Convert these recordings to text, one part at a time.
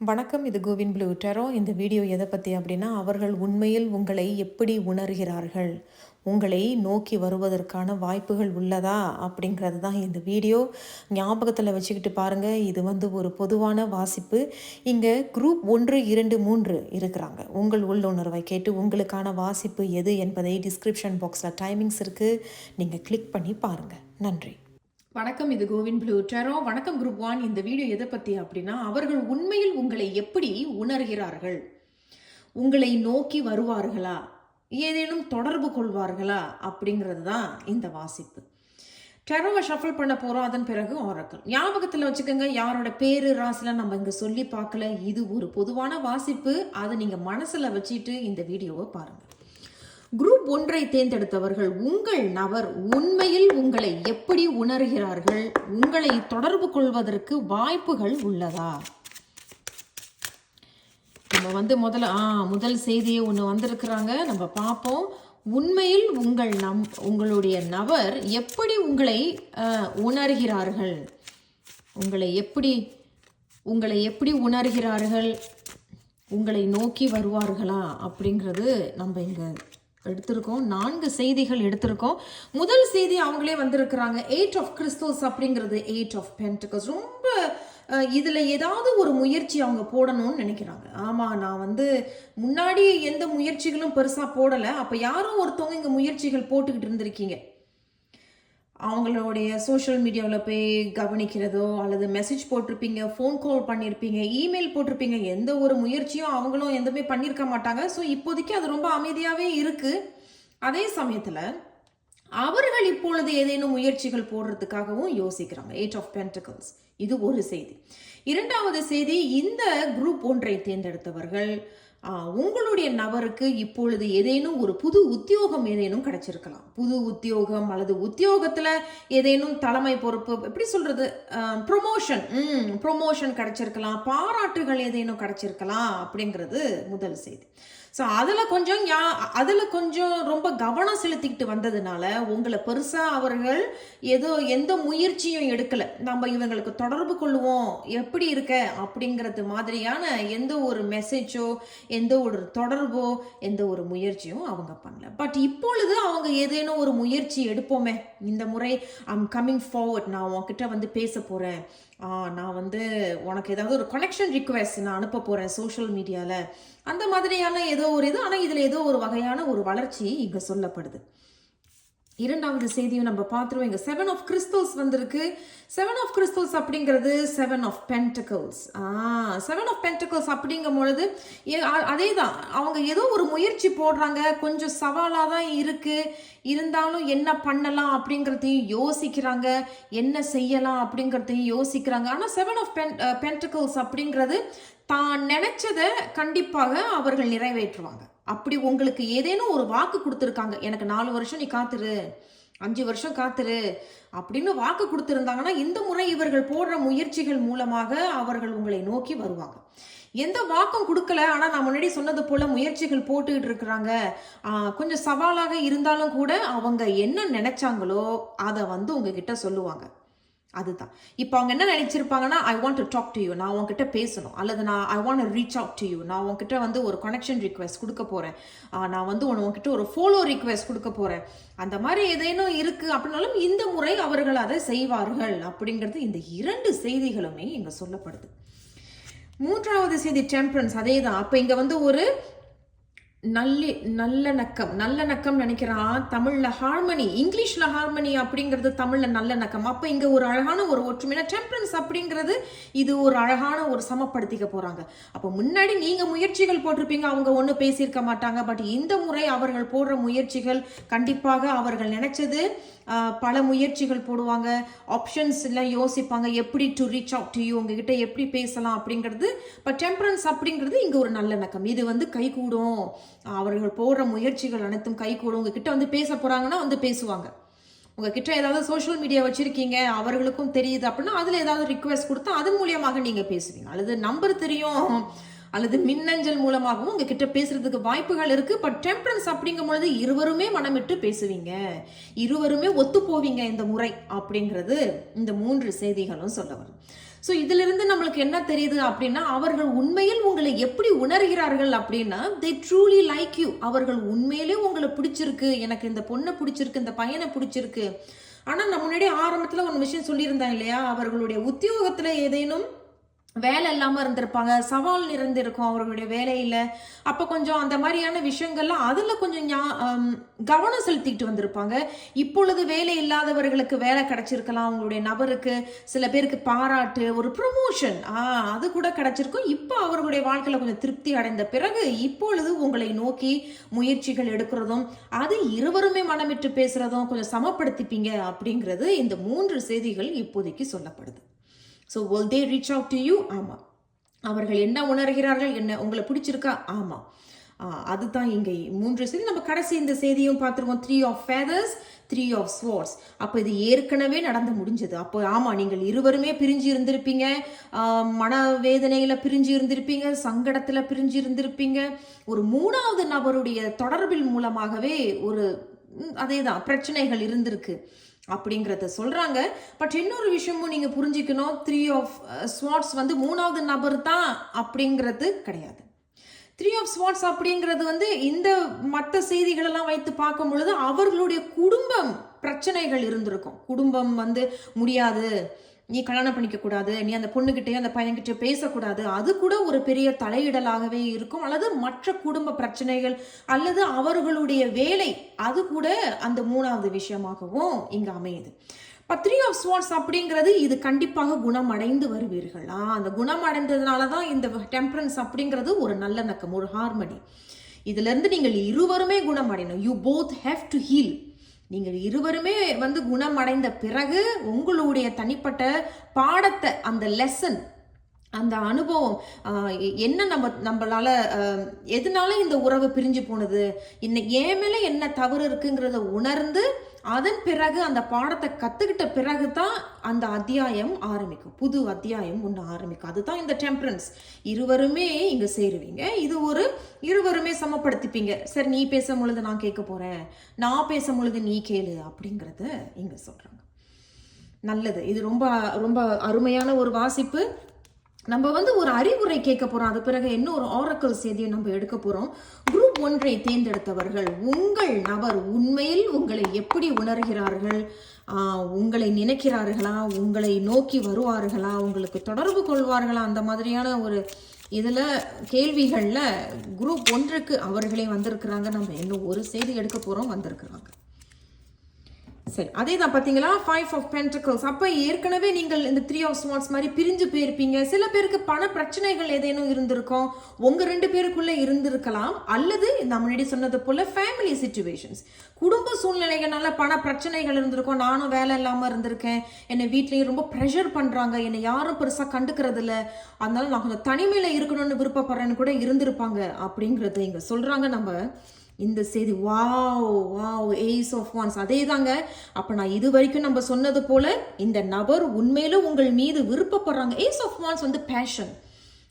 வணக்கம். இது CoWIN blue டெரோ. இந்த வீடியோ எதை பற்றி அப்படின்னா, அவர்கள் உண்மையில் உங்களை எப்படி உணர்கிறார்கள், உங்களை நோக்கி வருவதற்கான வாய்ப்புகள் உள்ளதா அப்படிங்கிறது தான் இந்த வீடியோ. ஞாபகத்தில் வச்சுக்கிட்டு பாருங்கள். இது ஒரு பொதுவான வாசிப்பு. இங்கே குரூப் 1, 2, 3 இருக்கிறாங்க. உங்கள் உள்ளுணர்வை கேட்டு உங்களுக்கான வாசிப்பு எது என்பதை டிஸ்கிரிப்ஷன் பாக்ஸில் டைமிங்ஸ் இருக்குது, நீங்கள் கிளிக் பண்ணி பாருங்கள். நன்றி. வணக்கம். இது கோவின் ப்ளூ டெரோ. வணக்கம் குரூப் 1. இந்த வீடியோ எதை பற்றி அப்படின்னா, அவர்கள் உண்மையில் உங்களை எப்படி உணர்கிறார்கள், உங்களை நோக்கி வருவார்களா, ஏதேனும் தொடர்பு கொள்வார்களா அப்படிங்கிறது தான் இந்த வாசிப்பு. டெரோவை ஷஃபிள் பண்ண போகிறோம். அதன் பிறகு ஆரக்கிள். ஞாபகத்தில் வச்சுக்கோங்க, யாரோட பேரு ராசிலாம் நம்ம இங்கே சொல்லி பார்க்கல. இது ஒரு பொதுவான வாசிப்பு. அதை நீங்கள் மனசில் வச்சுட்டு இந்த வீடியோவை பாருங்கள். குரூப் 1 தேர்ந்தெடுத்தவர்கள், உங்கள் நபர் உண்மையில் உங்களை எப்படி உணர்கிறார்கள், உங்களை தொடர்பு கொள்வதற்கு வாய்ப்புகள் உள்ளதா? நம்ம முதல் செய்தியை ஒன்று வந்திருக்கிறாங்க, நம்ம பார்ப்போம். உண்மையில் உங்களுடைய நபர் எப்படி உங்களை உணர்கிறார்கள், உங்களை எப்படி உணர்கிறார்கள், உங்களை நோக்கி வருவார்களா அப்படிங்கிறது நம்ம இங்கே எடுத்திருக்கோம். 4 செய்திகள் எடுத்திருக்கோம். முதல் செய்தி அவங்களே வந்திருக்கிறாங்க. 8 ஆஃப் கிறிஸ்டல்ஸ் அப்படிங்கிறது 8 ஆஃப் பென்டக்கிள்ஸ். ரொம்ப இதில் ஏதாவது ஒரு முயற்சி அவங்க போடணும்னு நினைக்கிறாங்க. ஆமாம், நான் முன்னாடி எந்த முயற்சிகளும் பெருசாக போடலை. அப்போ யாரும் ஒருத்தவங்க இங்கே முயற்சிகள் போட்டுக்கிட்டு இருந்திருக்கீங்க. அவங்களுடைய சோஷியல் மீடியாவில் போய் கவனிக்கிறதோ, அல்லது மெசேஜ் போட்டிருப்பீங்க, ஃபோன் கால் பண்ணியிருப்பீங்க, இமெயில் போட்டிருப்பீங்க. எந்த ஒரு முயற்சியும் அவங்களும் எதுவுமே பண்ணியிருக்க மாட்டாங்க. ஸோ இப்போதைக்கு அது ரொம்ப அமைதியாகவே இருக்குது. அதே சமயத்தில் அவர்கள் இப்பொழுது ஏதேனும் முயற்சிகள் போடுறதுக்காகவும் யோசிக்கிறாங்க. 8 ஆஃப் பென்டக்கிள்ஸ். இது ஒரு செய்தி. இரண்டாவது செய்தி, இந்த குரூப் 1 தேர்ந்தெடுத்தவர்கள், உங்களுடைய நபருக்கு இப்பொழுது ஏதேனும் ஒரு புது உத்தியோகம் ஏதேனும் கிடைச்சிருக்கலாம். புது உத்தியோகம் அல்லது உத்தியோகத்தில் ஏதேனும் தலைமை பொறுப்பு, எப்படி சொல்றது, ப்ரொமோஷன் கிடைச்சிருக்கலாம், பாராட்டுகள் ஏதேனும் கிடைச்சிருக்கலாம் அப்படிங்கிறது முதல் செய்தி. ஸோ அதில் கொஞ்சம் ரொம்ப கவனம் செலுத்திக்கிட்டு வந்ததுனால உங்களை பெருசாக அவர்கள் எந்த முயற்சியும் எடுக்கலை. நம்ம இவங்களுக்கு தொடர்பு கொள்ளுவோம், எப்படி இருக்க அப்படிங்கிறது மாதிரியான எந்த ஒரு மெசேஜோ, எந்த ஒரு தொடர்போ, எந்த ஒரு முயற்சியும் அவங்க பண்ணல. பட் இப்பொழுது அவங்க ஏதேனும் ஒரு முயற்சி எடுப்போமே, இந்த முறை ஐம் கம்மிங் ஃபார்வர்ட், நான் உன்கிட்ட பேச போகிறேன், நான் உனக்கு ஏதாவது ஒரு கனெக்ஷன் ரிக்வெஸ்ட் நான் அனுப்ப போகிறேன் சோஷியல் மீடியாவில், அந்த மாதிரியான ஏதோ ஒரு இது. ஆனால் இதில் ஏதோ ஒரு வகையான ஒரு வளர்ச்சி இங்கே சொல்லப்படுது. இரண்டாவது செய்தியும் நம்ம பார்த்துருவோம். இங்கே 7 ஆஃப் கிறிஸ்டல்ஸ் வந்திருக்கு. 7 ஆஃப் கிறிஸ்டல்ஸ் அப்படிங்கிறது 7 ஆஃப் பென்டக்கிள்ஸ். 7 ஆஃப் பென்டக்கிள்ஸ் அப்படிங்கும் பொழுது அதே தான், அவங்க ஏதோ ஒரு முயற்சி போடுறாங்க. கொஞ்சம் சவாலாக தான் இருக்குது, இருந்தாலும் என்ன பண்ணலாம் அப்படிங்கிறதையும் யோசிக்கிறாங்க, என்ன செய்யலாம் அப்படிங்கிறதையும் யோசிக்கிறாங்க. ஆனால் 7 ஆஃப் பென்டக்கிள்ஸ் அப்படிங்கிறது தான் நினைச்சதை கண்டிப்பாக அவர்கள் நிறைவேற்றுவாங்க. அப்படி உங்களுக்கு ஏதேனும் ஒரு வாக்கு கொடுத்துருக்காங்க, எனக்கு 4 வருஷம் நீ காத்துரு, 5 வருஷம் காத்துரு அப்படின்னு வாக்கு கொடுத்துருந்தாங்கன்னா, இந்த முறை இவர்கள் போடுற முயற்சிகள் மூலமாக அவர்கள் உங்களை நோக்கி வருவாங்க. எந்த வாக்கும் கொடுக்கல, ஆனால் நான் முன்னாடி சொன்னது போல முயற்சிகள் போட்டுக்கிட்டு இருக்கிறாங்க. கொஞ்சம் சவாலாக இருந்தாலும் கூட அவங்க என்ன நினைச்சாங்களோ அதை உங்ககிட்ட சொல்லுவாங்க. அதுதான். இப்போ அவங்க என்ன நினைச்சிருப்பாங்கன்னா, I want to talk to you, நான் உங்ககிட்ட பேசணும், அல்லது I want reach out to you, நான் உங்ககிட்ட ஒரு கனெக்ஷன் ரிக்வெஸ்ட் கொடுக்க போகிறேன், நான் உங்ககிட்ட ஒரு ஃபாலோ ரிக்வெஸ்ட் கொடுக்க போகிறேன், அந்த மாதிரி ஏதேனும் இருக்குது அப்படின்னாலும் இந்த முறை அவர்கள் அதை செய்வார்கள் அப்படிங்கிறது இந்த 2 செய்திகளுமே இங்கே சொல்லப்படுது. மூன்றாவது செய்தி டெம்பரன்ஸ். அதே தான். அப்போ இங்கே ஒரு நல்ல நக்கம் நினைக்கிறான். தமிழ்ல ஹார்மனி, இங்கிலீஷ்ல ஹார்மனி அப்படிங்கிறது தமிழ்ல நல்ல நக்கம். அப்ப இங்க ஒரு அழகான ஒரு ஒற்றுமையான டெம்பரன்ஸ் அப்படிங்கிறது இது ஒரு அழகான ஒரு சமப்படுத்திக்க போறாங்க. அப்ப முன்னாடி நீங்க முயற்சிகள் போட்டிருப்பீங்க, அவங்க ஒண்ணு பேசியிருக்க மாட்டாங்க. பட் இந்த முறை அவர்கள் போடுற முயற்சிகள் கண்டிப்பாக அவர்கள் நினைச்சது, பல முயற்சிகள் போடுவாங்க, ஆப்ஷன்ஸ் எல்லாம் யோசிப்பாங்க, எப்படி to reach out to you, உங்ககிட்ட எப்படி பேசலாம் அப்படிங்கிறது. பட் டெம்பரன்ஸ் அப்படிங்கிறது இங்க ஒரு நல்ல நக்கம். இது கைகூடும், அவர்கள் போடுற முயற்சிகள் அனைத்தும் கைகூடும். உங்ககிட்ட பேச போறாங்கன்னா பேசுவாங்க. உங்ககிட்ட ஏதாவது சோஷியல் மீடியா வச்சிருக்கீங்க, அவர்களுக்கும் தெரியுது அப்படின்னா அதுல ஏதாவது ரிக்வெஸ்ட் கொடுத்தா அது மூலியமாக நீங்க பேசுவீங்க, அல்லது நம்பர் தெரியும் அல்லது மின்னஞ்சல் மூலமாகவும் உங்ககிட்ட பேசுறதுக்கு வாய்ப்புகள் இருக்கு. பட் டெம்பரன்ஸ் அப்படிங்கும் பொழுது இருவருமே மனமிட்டு பேசுவீங்க, இருவருமே ஒத்து போவீங்க இந்த முறை அப்படிங்கிறது இந்த 3 செய்திகளும் சொல்ல வரும். ஸோ இதிலிருந்து நம்மளுக்கு என்ன தெரியுது அப்படின்னா, அவர்கள் உண்மையில் உங்களை எப்படி உணர்கிறார்கள் அப்படின்னா, தே ட்ரூலி லைக் யூ. அவர்கள் உண்மையிலே உங்களை பிடிச்சிருக்கு, எனக்கு இந்த பொண்ணை பிடிச்சிருக்கு, இந்த பையனை பிடிச்சிருக்கு. ஆனால் நான் முன்னாடி ஆரம்பத்தில் ஒரு விஷயம் சொல்லியிருந்தேன் இல்லையா, அவர்களுடைய உத்தியோகத்தில் ஏதேனும் வேலை இல்லாமல் இருந்திருப்பாங்க, சவால் நிறைந்திருக்கும் அவர்களுடைய வேலையில். அப்போ கொஞ்சம் அந்த மாதிரியான விஷயங்கள்லாம் அதில் கொஞ்சம் கவனம் செலுத்திக்கிட்டு வந்திருப்பாங்க. இப்பொழுது வேலை இல்லாதவர்களுக்கு வேலை கிடைச்சிருக்கலாம், அவங்களுடைய நபருக்கு சில பேருக்கு பாராட்டு, ஒரு ப்ரொமோஷன் அது கூட கிடைச்சிருக்கும். இப்போ அவர்களுடைய வாழ்க்கையில் கொஞ்சம் திருப்தி அடைந்த பிறகு இப்பொழுது உங்களை நோக்கி முயற்சிகள் எடுக்கிறதும், அது இருவருமே மனமிட்டு பேசுறதும் கொஞ்சம் சமப்படுத்திப்பீங்க அப்படிங்கிறது இந்த 3 செய்திகள் இப்போதைக்கு சொல்லப்படுது. So will they reach out to you? ஆமாம். அவர்கள் என்ன உணர்கிறார்கள், என்ன உங்களை பிடிச்சிருக்கா? ஆமாம். அதுதான் இங்கே 3 செய்தி. நம்ம கடைசி இந்த செய்தியும் பார்த்துருவோம். 3 of feathers, 3 of swords. அப்போ இது ஏற்கனவே நடந்து முடிஞ்சது. அப்போ ஆமாம், நீங்கள் இருவருமே பிரிஞ்சு இருந்திருப்பீங்க, மனவேதனையில் பிரிஞ்சு இருந்திருப்பீங்க, சங்கடத்தில் பிரிஞ்சு இருந்திருப்பீங்க. ஒரு 3வது நபருடைய தொடர்பில் மூலமாகவே ஒரு அதேதான் பிரச்சனைகள் இருந்திருக்கு அப்படிங்கிறத சொல்றாங்க. பட் இன்னொரு விஷயமும் நீங்க புரிஞ்சுக்கணும், 3 of swords வந்து 3வது நபர் தான் அப்படிங்கிறது கிடையாது. 3 of swords அப்படிங்கிறது வந்து இந்த மற்ற செய்திகளெல்லாம் வைத்து பார்க்கும் பொழுது அவர்களுடைய குடும்பம் பிரச்சனைகள் இருந்திருக்கும். குடும்பம் வந்து முடியாது, நீ கல்யாணம் பண்ணிக்க கூடாது, நீ அந்த பொண்ணுகிட்டே அந்த பையன்கிட்ட பேசக்கூடாது, அது கூட ஒரு பெரிய தலையிடலாகவே இருக்கும். அல்லது மற்ற குடும்ப பிரச்சனைகள் அல்லது அவர்களுடைய வேலை, அது கூட அந்த 3வது விஷயமாகவும் இங்க அமையுது. 3 of swords அப்படிங்கிறது இது கண்டிப்பாக குணமடைந்து வருவீர்கள். அந்த குணமடைந்ததுனால தான் இந்த டெம்பரன்ஸ் அப்படிங்கிறது ஒரு நல்லிணக்கம், ஒரு ஹார்மனி. இதுல இருந்து நீங்கள் இருவருமே குணமடையணும். You both have to heal. நீங்கள் இருவருமே வந்து குணமடைந்த பிறகு உங்களுடைய தனிப்பட்ட பாடத்தை, அந்த லெசன், அந்த அனுபவம், என்ன நம்மளால எதனால இந்த உறவு பிரிஞ்சு போனது, என் மேல என்ன தவறு இருக்குங்கிறத உணர்ந்து அதன் பிறகு அந்த பாடத்தை கத்துக்கிட்ட பிறகு தான் அந்த அத்தியாயம் ஆரம்பிக்கும், புது அத்தியாயம் ஒன்று ஆரம்பிக்கும். அதுதான் இந்த டெம்பரன்ஸ். இருவருமே இங்க சேருவீங்க. இது ஒரு இருவருமே சமப்படுத்திப்பீங்க. சரி, நீ பேசும் பொழுது நான் கேட்க போறேன், நான் பேசும் பொழுது நீ கேளு அப்படிங்கிறத இங்க சொல்றாங்க. நல்லது. இது ரொம்ப ரொம்ப அருமையான ஒரு வாசிப்பு. நம்ம வந்து ஒரு அறிவுரை கேட்க போறோம். அது பிறகு இன்னொரு ஆரக்கல் செய்தியை நம்ம எடுக்க போறோம். குரூப் 1 தேர்ந்தெடுத்தவர்கள், உங்கள் நபர் உண்மையில் உங்களை எப்படி உணர்கிறார்கள், உங்களை நினைக்கிறார்களா, உங்களை நோக்கி வருவார்களா, உங்களுக்கு தொடர்பு கொள்வார்களா, அந்த மாதிரியான ஒரு இதில் கேள்விகளில் குரூப் 1 அவர்களே வந்திருக்கிறாங்க. நம்ம இன்னும் ஒரு செய்தி எடுக்க போறோம், வந்திருக்கிறாங்க. சரி, அதே தான் பார்த்தீங்களா, 5 of Pentacles. அப்போ ஏற்கனவே நீங்கள் இந்த 3 of Swords மாதிரி பிரிஞ்சு போயிருப்பீங்க. சில பேருக்கு பண பிரச்சனைகள் ஏதேனும் இருந்திருக்கும், உங்கள் 2 பேருக்குள்ளே இருந்திருக்கலாம். அல்லது நான் முன்னாடி சொன்னது போல் ஃபேமிலி சிச்சுவேஷன்ஸ், குடும்ப சூழ்நிலைகளால பண பிரச்சனைகள் இருந்திருக்கும். நானும் வேலை இல்லாமல் இருந்திருக்கேன், என்னை வீட்லேயும் ரொம்ப ப்ரெஷர் பண்ணுறாங்க, என்னை யாரும் பெருசாக கண்டுக்கிறது இல்லை, அதனால நான் கொஞ்சம் தனிமையில் இருக்கணும்னு விருப்பப்படுறேன்னு கூட இருந்திருப்பாங்க அப்படிங்கிறது இங்கே சொல்கிறாங்க. நம்ம இந்த செய்தி வாவ் ஏஸ் ஆஃப் வான்ஸ் அதே தாங்க. அப்போ நான் இது வரைக்கும் நம்ம சொன்னது போல இந்த நபர் உண்மையிலும் உங்கள் மீது விருப்பப்படுறாங்க. ஏஸ் ஆஃப் வான்ஸ் வந்து பேஷன்,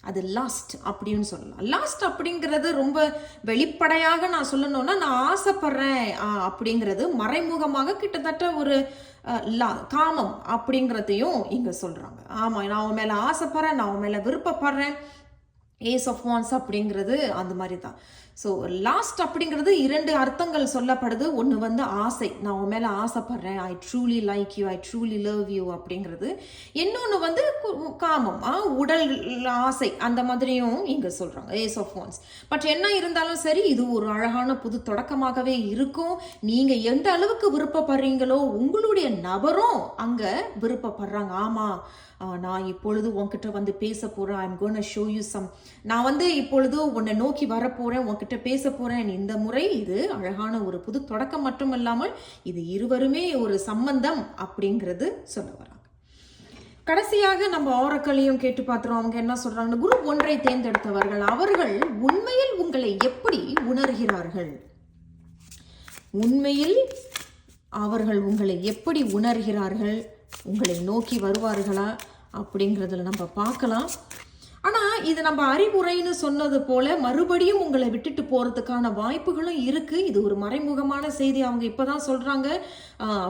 அது லாஸ்ட் அப்படின்னு சொல்லலாம். லாஸ்ட் அப்படிங்கிறது ரொம்ப வெளிப்படையாக நான் சொல்லணும்னா, நான் ஆசைப்படுறேன் அப்படிங்கிறது மறைமுகமாக கிட்டத்தட்ட ஒரு காமம் அப்படிங்கிறதையும் இங்கே சொல்கிறாங்க. ஆமாம், நான் அவன் மேலே ஆசைப்படுறேன், நான் அவன் மேலே விருப்பப்படுறேன். ஏஸ் ஆஃப் வான்ஸ் அப்படிங்கிறது அந்த மாதிரி தான். ஸோ லாஸ்ட் அப்படிங்கிறது 2 அர்த்தங்கள் சொல்லப்படுது. ஒன்று வந்து ஆசை, நான் உன் மேலே ஆசைப்படுறேன், ஐ truly like you, I truly love you அப்படிங்கிறது. இன்னொன்று வந்து காமம், உடல் ஆசை, அந்த மாதிரியும் இங்கே சொல்கிறாங்க ஏஸ் ஆஃப் வான்ஸ். பட் என்ன இருந்தாலும் சரி, இது ஒரு அழகான புது தொடக்கமாகவே இருக்கும். நீங்கள் எந்த அளவுக்கு விருப்பப்படுறீங்களோ உங்களுடைய நபரும் அங்கே விருப்பப்படுறாங்க. ஆமாம், நான் இப்பொழுது உன்கிட்ட வந்து பேச போகிறேன், I am gonna show you some, நான் வந்து இப்பொழுது உன்னை நோக்கி வரப்போகிறேன், உன்கிட்ட பேச போகிறேன். இந்த முறை இது அழகான ஒரு புது தொடக்கம் மட்டும் இல்லாமல் இது இருவருமே ஒரு சம்பந்தம் அப்படிங்கிறது சொல்ல வராங்க. கடைசியாக நம்ம ஆரக்கலையும் கேட்டு பார்த்துறோம். அவங்க என்ன சொல்றாங்க, குரூப் 1 தேர்ந்தெடுத்தவர்கள், அவர்கள் உண்மையில் உங்களை எப்படி உணர்கிறார்கள், உண்மையில் அவர்கள் உங்களை எப்படி உணர்கிறார்கள், உங்களை நோக்கி வருவார்களா அப்படிங்கிறதுல நம்ம பார்க்கலாம். ஆனால் இது நம்ம அறிவுரைன்னு சொன்னது போல மறுபடியும் உங்களை விட்டுட்டு போகிறதுக்கான வாய்ப்புகளும் இருக்குது. இது ஒரு மறைமுகமான செய்தி. அவங்க இப்போ தான் சொல்கிறாங்க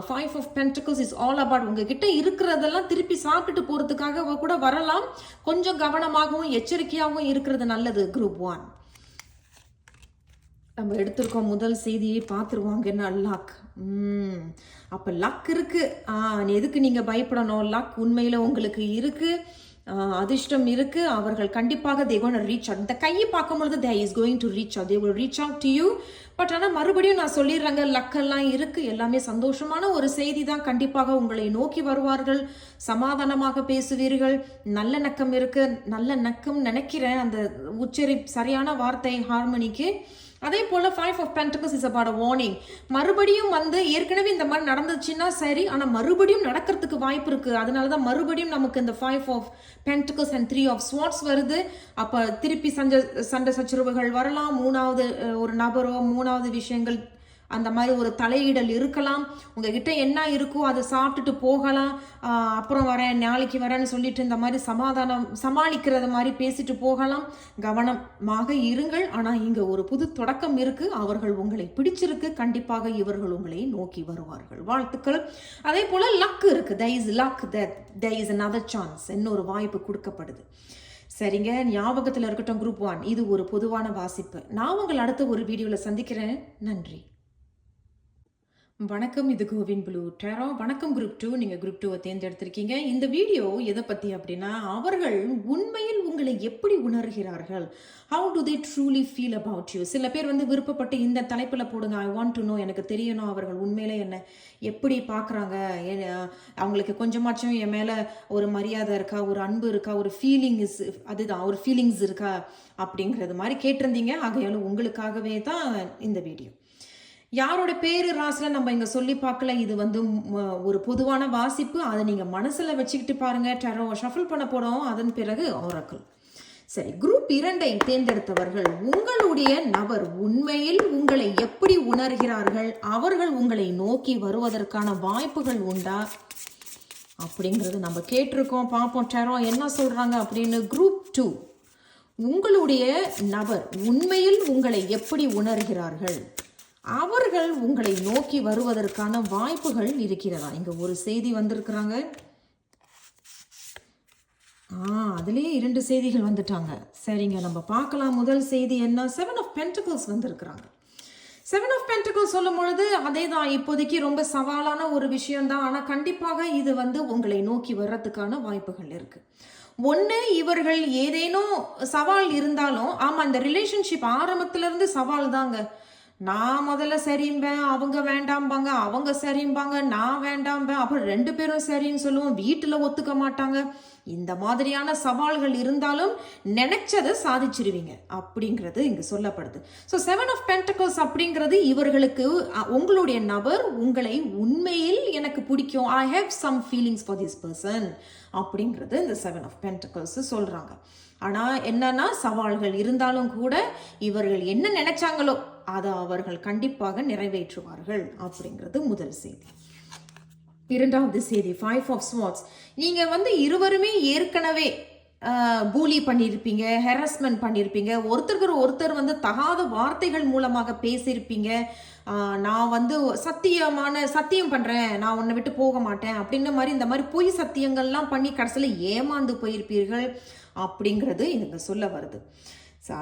5 of Pentacles is all about உங்ககிட்ட இருக்கிறதெல்லாம் திருப்பி சாப்பிட்டுட்டு போகிறதுக்காக கூட வரலாம். கொஞ்சம் கவனமாகவும் எச்சரிக்கையாகவும் இருக்கிறது நல்லது. குரூப் 1 நம்ம எடுத்திருக்கோம். முதல் செய்தியை பார்த்துருவாங்கன்னா லக். அப்போ லக் இருக்குது. எதுக்கு நீங்கள் பயப்படணும்? லக் உண்மையில் உங்களுக்கு இருக்குது. அதிர்ஷ்டம் இருக்கு. அவர்கள் கண்டிப்பாக they going to reach out. இந்த கையை பார்க்கும்பொழுது they is going to reach out. They will reach out to you. But ஆனால் மறுபடியும் நான் சொல்லிடுறேங்க, லக்கெல்லாம் இருக்கு. எல்லாமே சந்தோஷமான ஒரு செய்தி தான். கண்டிப்பாக உங்களை நோக்கி வருவார்கள். சமாதானமாக பேசுவீர்கள். நல்ல நக்கம் இருக்கு. நல்ல நக்கம் நினைக்கிறேன், அந்த உச்சரி சரியான வார்த்தை ஹார்மனிக்கு. அதே போல் 5 of Pentacles is about a warning. மறுபடியும் ஏற்கனவே இந்த மாதிரி நடந்துச்சுன்னா சரி, ஆனால் மறுபடியும் நடக்கிறதுக்கு வாய்ப்பு இருக்குது. அதனால தான் மறுபடியும் நமக்கு இந்த 5 of Pentacles and 3 of Swords வருது. அப்போ திருப்பி சண்டை சச்சரவுகள் வரலாம். மூணாவது ஒரு நபரோ மூணாவது விஷயங்கள் அந்த மாதிரி ஒரு தலையிடல் இருக்கலாம். உங்ககிட்ட என்ன இருக்கோ அதை சாப்பிட்டுட்டு போகலாம். அப்புறம் வரேன், நாளைக்கு வரேன்னு சொல்லிட்டு இந்த மாதிரி சமாளிக்கிறது மாதிரி பேசிட்டு போகலாம். கவனமாக இருங்கள். ஆனால் இங்கே ஒரு புது தொடக்கம் இருக்கு. அவர்கள் உங்களை பிடிச்சிருக்கு. கண்டிப்பாக இவர்கள் உங்களை நோக்கி வருவார்கள். வாழ்த்துக்கள். அதே போல லக் இருக்கு. there is luck, there is another chance. இன்னொரு வாய்ப்பு கொடுக்கப்படுது. சரிங்க, ஞாபகத்தில் இருக்கட்டும். குரூப் 1 இது ஒரு பொதுவான வாசிப்பு. நான் உங்கள் அடுத்த ஒரு வீடியோவில் சந்திக்கிறேன். நன்றி. வணக்கம், இது கோவின் ப்ளூ டேரோ. வணக்கம் குரூப் 2. நீங்கள் குரூப் 2 தேர்ந்தெடுத்திருக்கீங்க. இந்த வீடியோ எதை பற்றி அப்படின்னா, அவர்கள் உண்மையில் உங்களை எப்படி உணர்கிறார்கள். How to they truly feel about you. சில பேர் விருப்பப்பட்டு இந்த தலைப்பில் போடுங்க, ஐ வாண்ட் டு நோ, எனக்கு தெரியணும் அவர்கள் உண்மையிலே என்ன எப்படி பார்க்குறாங்க, அவங்களுக்கு கொஞ்சமாச்சும் என் மேலே ஒரு மரியாதை இருக்கா, ஒரு அன்பு இருக்கா, ஒரு அதுதான் ஒரு ஃபீலிங்ஸ் இருக்கா அப்படிங்கிறது மாதிரி கேட்டிருந்தீங்க. ஆகையால உங்களுக்காகவே தான் இந்த வீடியோ. யாரோட பேரு ராசியில் நம்ம இங்கே சொல்லி பார்க்கல. இது ஒரு பொதுவான வாசிப்பு. அதை நீங்கள் மனசில் வச்சுக்கிட்டு பாருங்கள். டேரோ ஷஃபிள் பண்ண போகிறோம். அதன் பிறகு ஆரக்கிள். சரி, குரூப் 2 தேர்ந்தெடுத்தவர்கள், உங்களுடைய நபர் உண்மையில் உங்களை எப்படி உணர்கிறார்கள், அவர்கள் உங்களை நோக்கி வருவதற்கான வாய்ப்புகள் உண்டா அப்படிங்கிறது நம்ம கேட்டிருக்கோம். பார்ப்போம் டேரோ என்ன சொல்கிறாங்க அப்படின்னு. குரூப் 2, உங்களுடைய நபர் உண்மையில் உங்களை எப்படி உணர்கிறார்கள், அவர்கள் உங்களை நோக்கி வருவதற்கான வாய்ப்புகள் இருக்கிறதா. இங்க ஒரு செய்தி வந்திருக்கிறாங்க. அதுலயே 2 செய்திகள் வந்துட்டாங்க. சரிங்க, நம்ம பார்க்கலாம். முதல் செய்தி என்ன? 7 of Pentacles வந்திருக்கிறாங்க. 7 of Pentacles சொல்லும் பொழுது அதே தான், இப்போதைக்கு ரொம்ப சவாலான ஒரு விஷயம்தான். ஆனால் கண்டிப்பாக இது உங்களை நோக்கி வர்றதுக்கான வாய்ப்புகள் இருக்கு. ஒன்று, இவர்கள் ஏதேனும் சவால் இருந்தாலும், ஆமாம், இந்த ரிலேஷன்ஷிப் ஆரம்பத்திலிருந்து சவால் தாங்க. நான் முதல்ல சரிம்பேன், அவங்க வேண்டாம்பாங்க, அவங்க சரிம்பாங்க, நான் வேண்டாம்பேன், அப்புறம் 2 பேரும் சரின்னு சொல்லுவோம், வீட்டில் ஒத்துக்க மாட்டாங்க. இந்த மாதிரியான சவால்கள் இருந்தாலும் நினைச்சதை சாதிச்சிருவீங்க அப்படிங்கிறது இங்கு சொல்லப்படுது. ஸோ 7 of Pentacles அப்படிங்கிறது இவர்களுக்கு, உங்களுடைய நபர் உங்களை உண்மையில் எனக்கு பிடிக்கும், I have some feelings for this person அப்படிங்கிறது இந்த 7 of Pentacles சொல்றாங்க. ஆனால் என்னன்னா, சவால்கள் இருந்தாலும் கூட இவர்கள் என்ன நினைச்சாங்களோ அதை அவர்கள் கண்டிப்பாக நிறைவேற்றுவார்கள் அப்படிங்கிறது முதல் செய்தி. இரண்டாவது செய்தி 5 of Swords. நீங்க இருவருமே ஏற்கனவே பூலி பண்ணியிருப்பீங்க, ஹெராஸ்மெண்ட் பண்ணியிருப்பீங்க, ஒருத்தருக்கு ஒருத்தர் தகாத வார்த்தைகள் மூலமாக பேசியிருப்பீங்க. நான் சத்தியம் பண்ணுறேன், நான் உன்னை விட்டு போக மாட்டேன் அப்படின்ற மாதிரி இந்த மாதிரி பொய் சத்தியங்கள்லாம் பண்ணி கடைசியில் ஏமாந்து போயிருப்பீர்கள் அப்படிங்கிறது எனக்கு சொல்ல வருது.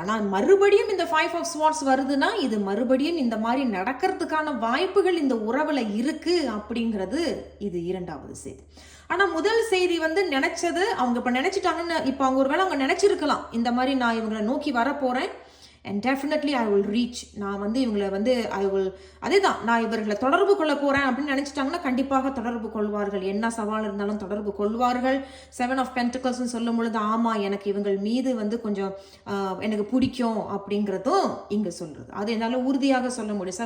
ஆனால் மறுபடியும் இந்த 5 of Swords வருதுன்னா, இது மறுபடியும் இந்த மாதிரி நடக்கிறதுக்கான வாய்ப்புகள் இந்த உறவில் இருக்கு அப்படிங்கிறது இது இரண்டாவது செய்தி. ஆனால் முதல் செய்தி நினைச்சது அவங்க இப்போ நினைச்சிட்டாங்கன்னு, இப்போ அவங்க ஒருவேளை அவங்க நினைச்சிருக்கலாம், இந்த மாதிரி நான் இவங்களை நோக்கி வரப்போறேன் and definitely I will reach, நான் இவங்களை ஐ வில், அதே தான், நான் இவர்களை தொடர்பு கொள்ள போகிறேன் அப்படின்னு நினச்சிட்டாங்கன்னா கண்டிப்பாக தொடர்பு கொள்வார்கள். என்ன சவால் இருந்தாலும் தொடர்பு கொள்வார்கள். 7 of Pentacles சொல்லும் பொழுது ஆமாம், எனக்கு இவங்கள் மீது கொஞ்சம் எனக்கு பிடிக்கும் அப்படிங்கிறதும் இங்கே சொல்கிறது. அது என்னால் உறுதியாக சொல்ல முடியும்.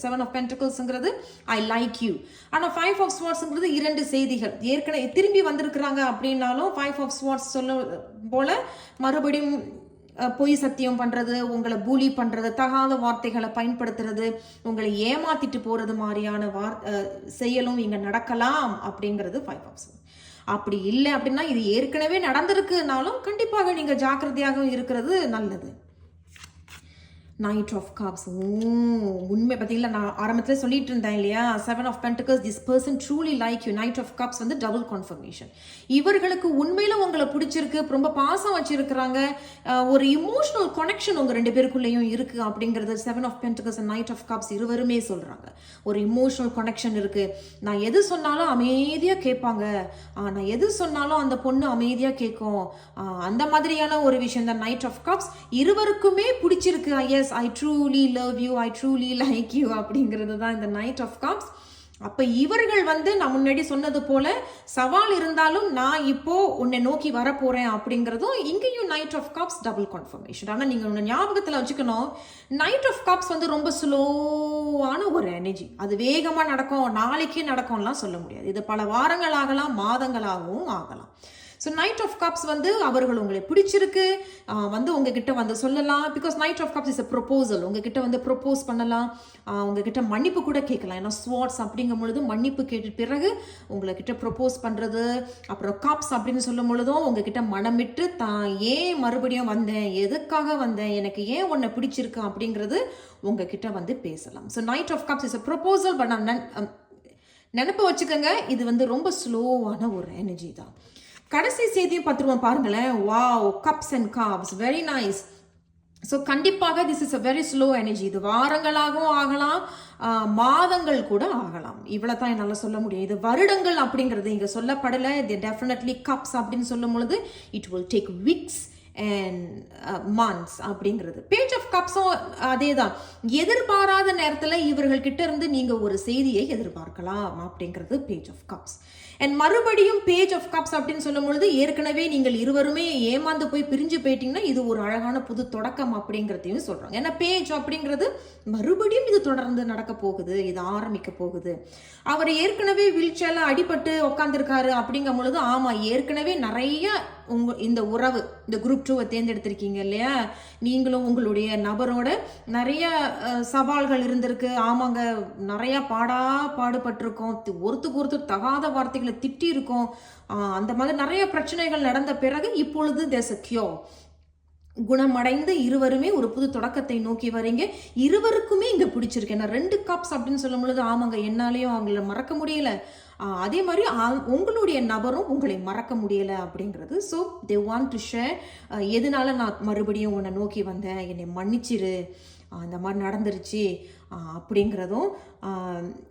7 of Pentaclesங்கிறது ஐ லைக் யூ. ஆனால் 5 of Swordsங்கிறது 2 செய்திகள் ஏற்கனவே திரும்பி வந்திருக்கிறாங்க அப்படின்னாலும் 5 of Swords சொல்ல போல மறுபடியும் பொய் சத்தியம் பண்ணுறது, உங்களை பூலி பண்ணுறது, தகாத வார்த்தைகளை பயன்படுத்துறது, உங்களை ஏமாத்திட்டு போகிறது மாதிரியான செயலும் இங்கே நடக்கலாம் அப்படிங்கிறது 5 of Swords. அப்படி இல்லை அப்படின்னா இது ஏற்கனவே நடந்திருக்குனாலும் கண்டிப்பாக நீங்கள் ஜாக்கிரதையாக இருக்கிறது நல்லது. நைட் ஆஃப் கப்ஸ், உண்மை பார்த்தீங்களா, நான் ஆரம்பத்தில் சொல்லிட்டு இருந்தேன் இல்லையா, 7 of Pentacles, this person truly like you. Knight of cups வந்து டபுள் கன்ஃபர்மேஷன். இவர்களுக்கு உண்மையில உங்களை பிடிச்சிருக்கு, ரொம்ப பாசம் வச்சிருக்கிறாங்க, ஒரு இமோஷனல் கனெக்ஷன் உங்க 2 பேருக்குள்ளேயும் இருக்கு அப்படிங்கிறது 7 of Pentacles and knight of cups இருவருமே சொல்றாங்க. ஒரு இமோஷனல் கனெக்ஷன் இருக்கு. நான் எது சொன்னாலும் அமைதியா கேட்பாங்க, நான் எது சொன்னாலும் அந்த பொண்ணு அமைதியா கேட்கும், அந்த மாதிரியான ஒரு விஷயம் தான் நைட் ஆஃப் கப்ஸ். இருவருக்குமே பிடிச்சிருக்கு. ஐ truly love you, I truly like you அப்படிங்கிறது தான் இந்த நைட் ஆஃப் கப்ஸ். அப்ப இவர்கள் வந்து நான் முன்னாடி சொன்னது போல சவால் இருந்தாலும் நான் இப்போ உன்னை நோக்கி வரப்போறேன் அப்படிங்கிறதும் இங்கேயும் knight of cups double confirmation. ஆனால் நீங்க உங்க ஞாபகத்தில் வச்சுக்கணும், நைட் ஆஃப் கப்ஸ் வந்து ரொம்ப ஸ்லோவான ஒரு எனர்ஜி. அது வேகமா நடக்கும், நாளைக்கே நடக்கும்லாம் சொல்ல முடியாது. இது பல வாரங்கள் ஆகலாம், மாதங்களாகவும் ஆகலாம். ஸோ நைட் ஆஃப் கப்ஸ் வந்து அவர்கள் உங்களை பிடிச்சிருக்கு, வந்து உங்ககிட்ட வந்து சொல்லலாம். Because knight of cups is a proposal. உங்ககிட்ட வந்து ப்ரொப்போஸ் பண்ணலாம், உங்ககிட்ட மன்னிப்பு கூட கேட்கலாம். ஏன்னா ஸ்வாட்ஸ் அப்படிங்கும் பொழுது மன்னிப்பு கேட்ட பிறகு உங்ககிட்ட ப்ரொப்போஸ் பண்ணுறது, அப்புறம் கப்ஸ் அப்படின்னு சொல்லும் பொழுதும் உங்ககிட்ட மனமிட்டு தான் ஏன் மறுபடியும் வந்தேன், எதுக்காக வந்தேன், எனக்கு ஏன் உன்னை பிடிச்சிருக்கு அப்படிங்கிறது உங்ககிட்ட வந்து பேசலாம். So knight of cups is a proposal. But நான் நினப்பு வச்சுக்கோங்க, இது வந்து ரொம்ப ஸ்லோவான ஒரு எனர்ஜி தான். கடைசி செய்தியும் பார்த்துருவோம் பாருங்களேன். Wow, cups and cops, very nice. So கண்டிப்பாக this is a very slow energy. இது வாரங்களாகவும் ஆகலாம், மாதங்கள் கூட ஆகலாம். இவ்வளோ தான் என்னால் சொல்ல முடியும். இது வருடங்கள் அப்படிங்கிறது இங்கே சொல்லப்படலை. இது டெஃபினெட்லி கப்ஸ் அப்படின்னு சொல்லும் பொழுது it will take weeks and months அப்படிங்கிறது. பேஜ் ஆஃப் கப்ஸும் அதே தான். எதிர்பாராத நேரத்தில் இவர்கள்கிட்ட இருந்து நீங்கள் ஒரு செய்தியை எதிர்பார்க்கலாம் அப்படிங்கிறது பேஜ் ஆஃப் கப்ஸ். அண்ட் மறுபடியும் பேஜ் ஆஃப் கப்ஸ் அப்படின்னு சொல்லும் பொழுது ஏற்கனவே நீங்கள் இருவருமே ஏமாந்து போய் பிரிஞ்சு போயிட்டீங்கன்னா இது ஒரு அழகான புது தொடக்கம் அப்படிங்கிறதையும் சொல்கிறாங்க. ஏன்னா பேஜ் அப்படிங்கிறது மறுபடியும் இது தொடர்ந்து நடக்க போகுது, இது ஆரம்பிக்க போகுது. அவர் ஏற்கனவே வீழ்ச்சியால் அடிபட்டு உட்காந்துருக்காரு அப்படிங்கும் பொழுது ஆமாம், ஏற்கனவே நிறைய இந்த உறவு, இந்த குரூப் 2 தேர்ந்தெடுத்திருக்கீங்க இல்லையா, நீங்களும் உங்களுடைய நபரோட நிறைய சவால்கள் இருந்திருக்கு. ஆமாங்க, நிறைய பாடுபட்டிருக்கோம், ஒருத்தருக்கு ஒருத்தர் தகாத வார்த்தைகளை திட்டி இருக்கோம், அந்த மாதிரி நிறைய பிரச்சனைகள் நடந்த பிறகு இப்பொழுது there's a cure. குணமடைந்து இருவருமே ஒரு புது தொடக்கத்தை நோக்கி வரீங்க. இருவருக்குமே இங்க பிடிச்சிருக்கு. ஏன்னா 2 கப்ஸ் அப்படின்னு சொல்லும் பொழுது ஆமாங்க, என்னாலையும் அவங்கள மறக்க முடியல, அதே மாதிரி உங்களுடைய நபரும் உங்களை மறக்க முடியல அப்படிங்கிறது. So they want to share, எதனால நான் மறுபடியும் உன்னை நோக்கி வந்தேன், என்னை மன்னிச்சிரு, அந்த மாதிரி நடந்துருச்சு அப்படிங்கிறதும்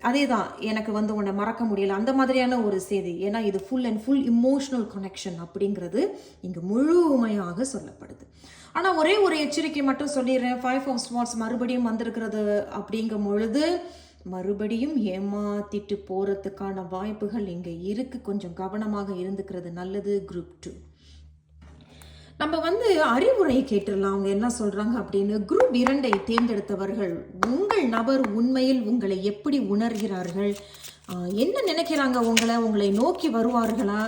அதே தான். எனக்கு வந்து உன்னை மறக்க முடியல, அந்த மாதிரியான ஒரு செய்தி. ஏன்னா இது full and full emotional connection அப்படிங்கிறது இங்கே முழுமையாக சொல்லப்படுது. ஆனால் ஒரே ஒரு எச்சரிக்கை மட்டும் சொல்லிடுறேன். 5 of Swords மறுபடியும் வந்திருக்கிறது அப்படிங்கும் பொழுது மறுபடியும் ஏமாத்திட்டு போகிறதுக்கான வாய்ப்புகள் இங்கே இருக்கு. கொஞ்சம் கவனமாக இருந்துக்கிறது நல்லது. குரூப் 2 நம்ம வந்து அறிவுரை கேட்டுடலாம், அவங்க என்ன சொல்றாங்க அப்படின்னு. குரூப் 2 தேர்ந்தெடுத்தவர்கள், உங்கள் நபர் உண்மையில் உங்களை எப்படி உணர்கிறார்கள், என்ன நினைக்கிறாங்க, உங்களை நோக்கி வருவார்களா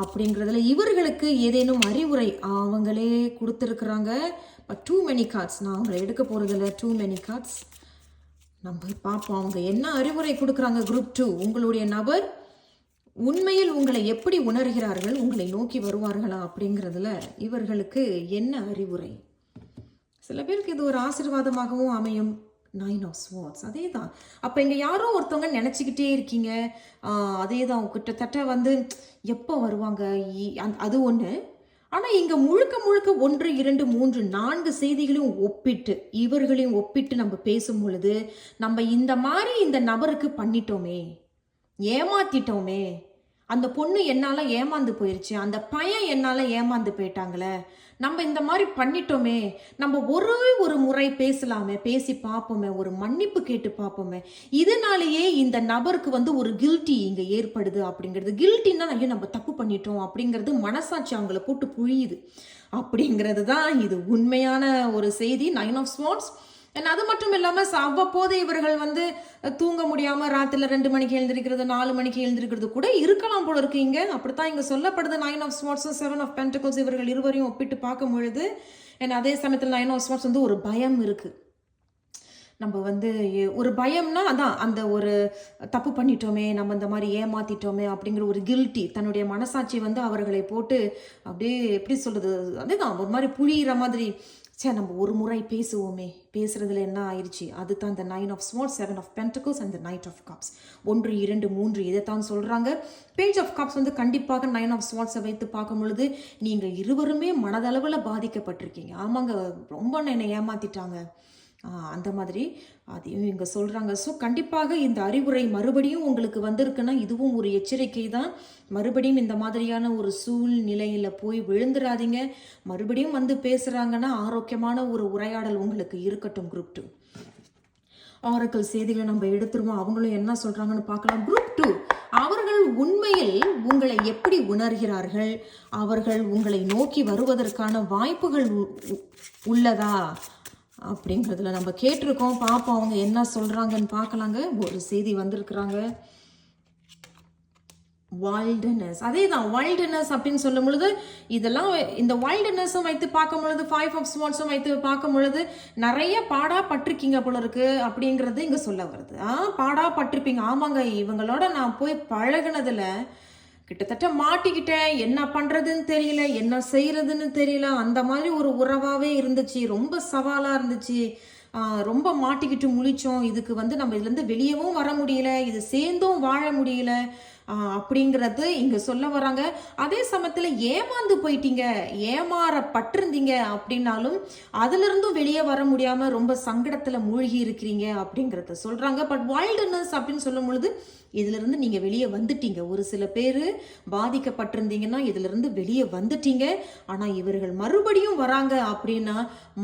அப்படிங்கிறதுல இவர்களுக்கு ஏதேனும் அறிவுரை அவங்களே கொடுத்துருக்குறாங்க. பட் டூ மெனி கார்ட்ஸ், நான் அவங்களை எடுக்க போகிறதில்ல, டூ மெனி கார்ட்ஸ். நம்ம பார்ப்போம் அவங்க என்ன அறிவுரை கொடுக்குறாங்க. குரூப் 2, உங்களுடைய நபர் உண்மையில் உங்களை எப்படி உணர்கிறார்கள், உங்களை நோக்கி வருவார்களா அப்படிங்கிறதுல இவர்களுக்கு என்ன அறிவுரை. சில பேருக்கு இது ஒரு ஆசீர்வாதமாகவும் அமையும். 9 of Swords அதே தான். அப்போ இங்கே யாரோ ஒருத்தவங்க நினச்சிக்கிட்டே இருக்கீங்க, அதே தான். கிட்டத்தட்ட வந்து எப்போ வருவாங்க அது ஒன்று. ஆனால் இங்கே முழுக்க 1, 2, 3, 4 செய்திகளையும் ஒப்பிட்டு, இவர்களையும் ஒப்பிட்டு நம்ம பேசும் பொழுது நம்ம இந்த மாதிரி இந்த நபருக்கு பண்ணிட்டோமே, ஏமாத்திட்டோமே, அந்த பொண்ணு என்னால் ஏமாந்து போயிடுச்சு, அந்த பையன் என்னால் ஏமாந்து போயிட்டாங்களே, நம்ம இந்த மாதிரி பண்ணிட்டோமே, நம்ம ஒரு முறை பேசலாமே, பேசி பார்ப்போமே, ஒரு மன்னிப்பு கேட்டு பார்ப்போமே, இதனாலேயே இந்த நபருக்கு வந்து ஒரு கில்ட்டி இங்கே ஏற்படுது அப்படிங்கிறது. கில்ட்டின்னா ஐயோ நம்ம தப்பு பண்ணிட்டோம் அப்படிங்கிறது மனசாட்சி அவங்கள போட்டு புழியுது அப்படிங்கிறது தான் இது உண்மையான ஒரு செய்தி. 9 of Swords. அது மட்டும் இல்லாமல் அவ்வப்போது இவர்கள் வந்து தூங்க முடியாமல் ராத்திரில 2 மணிக்கு எழுந்திருக்கிறது, 4 மணிக்கு எழுந்திருக்கிறது கூட இருக்கலாம் போல இருக்கு. இங்கே அப்படித்தான் இங்கே சொல்லப்படுது. 9 of Swords, 7 of Pentacles இவர்கள் இருவரையும் ஒப்பிட்டு பார்க்கும் பொழுது, அதே சமயத்தில் 9 of Swords வந்து ஒரு பயம் இருக்கு. நம்ம வந்து ஒரு பயம்னா அதான் அந்த ஒரு தப்பு பண்ணிட்டோமே, நம்ம இந்த மாதிரி ஏமாத்திட்டோமே அப்படிங்கிற ஒரு கில்ட்டி, தன்னுடைய மனசாட்சி வந்து அவர்களை போட்டு அப்படியே எப்படி சொல்றது, அதுதான் ஒரு மாதிரி புழியிற மாதிரி. சே, நம்ம ஒரு முறை பேசுவோமே, பேசுறதுல என்ன ஆயிடுச்சு, அதுதான் இந்த 9 of Swords, 7 of Pentacles and the Knight of Cups. 1 2 3 இதைத்தான் சொல்றாங்க. Page of Cups வந்து கண்டிப்பாக 9 of Swords வைத்து பார்க்கும் பொழுது நீங்க இருவருமே மனதளவில் பாதிக்கப்பட்டிருக்கீங்க. ஆமாங்க, ரொம்ப என்னை ஏமாத்திட்டாங்க, அந்த மாதிரி அதையும் இங்கே சொல்கிறாங்க. ஸோ கண்டிப்பாக இந்த அறிவுரை மறுபடியும் உங்களுக்கு வந்திருக்குன்னா இதுவும் ஒரு எச்சரிக்கை தான். மறுபடியும் இந்த மாதிரியான ஒரு சூழ்நிலையில் போய் விழுந்துடாதீங்க. மறுபடியும் வந்து பேசுகிறாங்கன்னா ஆரோக்கியமான ஒரு உரையாடல் உங்களுக்கு இருக்கட்டும். குரூப் 2 ஆரக்கல் செய்திகளை நம்ம எடுத்துருவோம். அவங்களும் என்ன சொல்கிறாங்கன்னு பார்க்கலாம். குரூப் 2 அவர்கள் உண்மையில் உங்களை எப்படி உணர்கிறார்கள், அவர்கள் உங்களை நோக்கி வருவதற்கான வாய்ப்புகள் உள்ளதா அப்படிங்கிறதுல நம்ம கேட்டிருக்கோம். பார்ப்போம் அவங்க என்ன சொல்கிறாங்கன்னு பார்க்கலாங்க. ஒரு செய்தி வந்திருக்கிறாங்க. வைல்டனஸ், அதே தான் வைல்டனஸ் அப்படின்னு சொல்லும் பொழுது இதெல்லாம் இந்த வைல்டனஸும் வைத்து பார்க்கும் பொழுது 5 of Swordsம் வைத்து பார்க்கும் பொழுது நிறைய பாடா பட்டிருக்கீங்க போல இருக்கு அப்படிங்கிறது இங்கே சொல்ல வருது. பாடா பட்டிருப்பீங்க. ஆமாங்க, இவங்களோட நான் போய் பழகினதுல கிட்டத்தட்ட மாட்டிக்கிட்டேன், என்ன பண்ணுறதுன்னு தெரியல, என்ன செய்கிறதுன்னு தெரியல, அந்த மாதிரி ஒரு உறவாகவே இருந்துச்சு. ரொம்ப சவாலாக இருந்துச்சு, ரொம்ப மாட்டிக்கிட்டு முழிச்சோம். இதுக்கு வந்து நம்ம இதுலேருந்து வெளியவும் வர முடியல, இது சேர்ந்தும் வாழ முடியல அப்படிங்கிறது இங்கே சொல்ல வராங்க. அதே சமயத்தில் ஏமாந்து போயிட்டீங்க, ஏமாறப்பட்டிருந்தீங்க அப்படின்னாலும் அதிலிருந்தும் வெளியே வர முடியாமல் ரொம்ப சங்கடத்தில் மூழ்கி இருக்கிறீங்க அப்படிங்கிறத சொல்கிறாங்க. பட் வைல்டனஸ் அப்படின்னு சொல்லும் பொழுது இதிலிருந்து நீங்கள் வெளியே வந்துட்டீங்க. ஒரு சில பேர் பாதிக்கப்பட்டிருந்தீங்கன்னா இதிலிருந்து வெளியே வந்துட்டீங்க. ஆனால் இவர்கள் மறுபடியும் வராங்க அப்படின்னா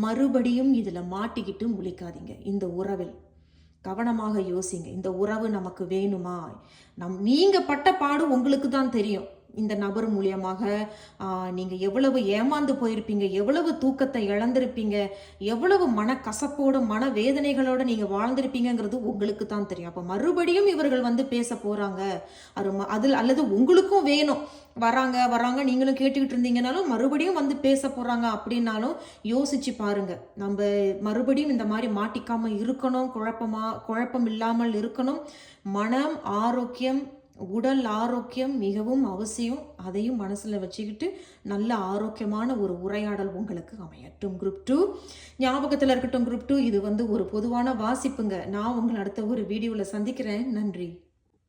மறுபடியும் இதில் மாட்டிக்கிட்டு முழிக்காதீங்க. இந்த உறவில் கவனமாக யோசிங்க. இந்த உறவு நமக்கு வேணுமா? நீங்க பட்ட பாடு உங்களுக்கு தான் தெரியும். இந்த நபர் மூலியமாக நீங்கள் எவ்வளவு ஏமாந்து போயிருப்பீங்க, எவ்வளவு தூக்கத்தை இழந்திருப்பீங்க, எவ்வளவு மனக்கசப்போடு மன வேதனைகளோடு நீங்கள் வாழ்ந்திருப்பீங்கிறது உங்களுக்கு தான் தெரியும். அப்போ மறுபடியும் இவர்கள் வந்து பேச போகிறாங்க அதில், அல்லது உங்களுக்கும் வேணும், வராங்க நீங்களும் கேட்டுக்கிட்டு இருந்தீங்கனாலும் மறுபடியும் வந்து பேச போகிறாங்க அப்படின்னாலும் யோசிச்சு பாருங்க. நம்ம மறுபடியும் இந்த மாதிரி மாட்டிக்காம இருக்கணும், குழப்பம் இல்லாமல் இருக்கணும். மனம் ஆரோக்கியம், உடல் ஆரோக்கியம் மிகவும் அவசியம். அதையும் மனசில் வச்சுக்கிட்டு நல்ல ஆரோக்கியமான ஒரு உரையாடல் உங்களுக்கு அமையட்டும். குரூப் 2 ஞாபகத்தில் இருக்கட்டும். குரூப் 2 இது வந்து ஒரு பொதுவான வாசிப்புங்க. நான் உங்களை அடுத்த ஒரு வீடியோவில் சந்திக்கிறேன். நன்றி,